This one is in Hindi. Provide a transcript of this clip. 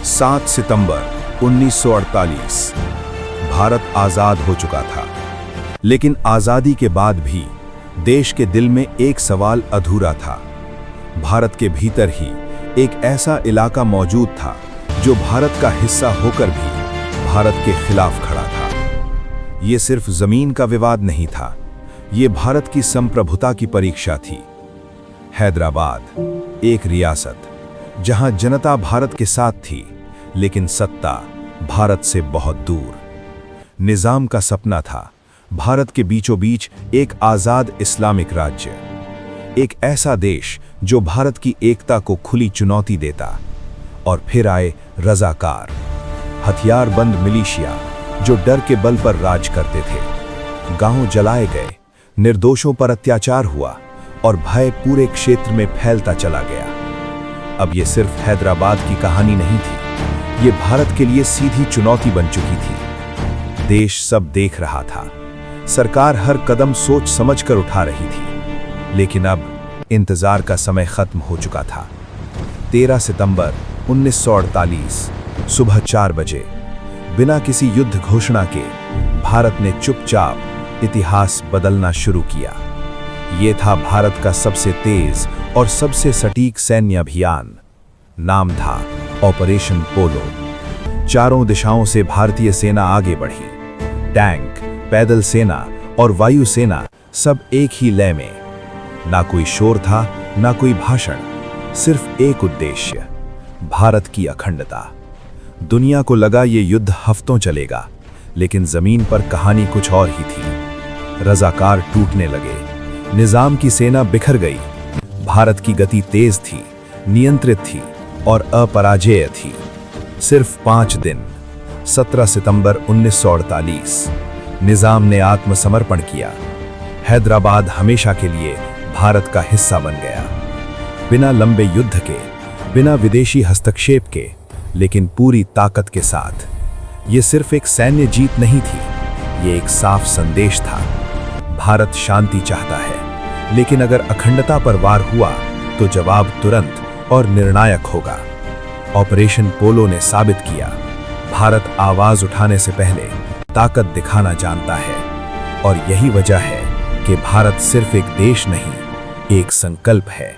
7 सितंबर 1948 भारत आज़ाद हो चुका था। लेकिन आज़ादी के बाद भी देश के दिल में एक सवाल अधूरा था। भारत के भीतर ही एक ऐसा इलाका मौजूद था जो भारत का हिस्सा होकर भी भारत के खिलाफ खड़ा था। ये सिर्फ जमीन का विवाद नहीं था, ये भारत की संप्रभुता की परीक्षा थी। हैदराबाद, एक रियासत जहां जनता भारत के साथ थी, लेकिन सत्ता भारत से बहुत दूर। निजाम का सपना था भारत के बीचों बीच एक आजाद इस्लामिक राज्य, एक ऐसा देश जो भारत की एकता को खुली चुनौती देता। और फिर आए रजाकार, हथियारबंद मिलिशिया जो डर के बल पर राज करते थे। गांव जलाए गए, निर्दोषों पर अत्याचार हुआ और भय पूरे क्षेत्र में फैलता चला गया। अब ये सिर्फ हैदराबाद की कहानी नहीं थी, ये भारत के लिए सीधी चुनौती बन चुकी थी। देश सब देख रहा था, सरकार हर कदम सोच समझकर उठा रही थी, लेकिन अब इंतजार का समय खत्म हो चुका था। 13 सितंबर 1948 सुबह 4 बजे बिना किसी युद्ध घोषणा के भारत ने चुपचाप इतिहास बदलना शुरू किया। ये था भारत का सबसे तेज और सबसे सटीक सैन्य अभियान। नाम था ऑपरेशन पोलो। चारों दिशाओं से भारतीय सेना आगे बढ़ी। टैंक, पैदल सेना और वायु सेना सब एक ही लय में। ना कोई शोर था, ना कोई भाषण, सिर्फ एक उद्देश्य, भारत की अखंडता। दुनिया को लगा ये युद्ध हफ्तों चलेगा, लेकिन जमीन पर कहानी कुछ और ही थी। रजाकार टूटने लगे, निजाम की सेना बिखर गई। भारत की गति तेज थी, नियंत्रित थी और अपराजेय थी। सिर्फ 5 दिन, 17 सितंबर 1948 निजाम ने आत्मसमर्पण किया। हैदराबाद हमेशा के लिए भारत का हिस्सा बन गया। बिना लंबे युद्ध के, बिना विदेशी हस्तक्षेप के, लेकिन पूरी ताकत के साथ। ये सिर्फ एक सैन्य जीत नहीं थी, ये एक साफ संदेश था। भारत शांति चाहता है, लेकिन अगर अखंडता पर वार हुआ तो जवाब तुरंत और निर्णायक होगा। ऑपरेशन पोलो ने साबित किया, भारत आवाज उठाने से पहले ताकत दिखाना जानता है। और यही वजह है कि भारत सिर्फ एक देश नहीं, एक संकल्प है।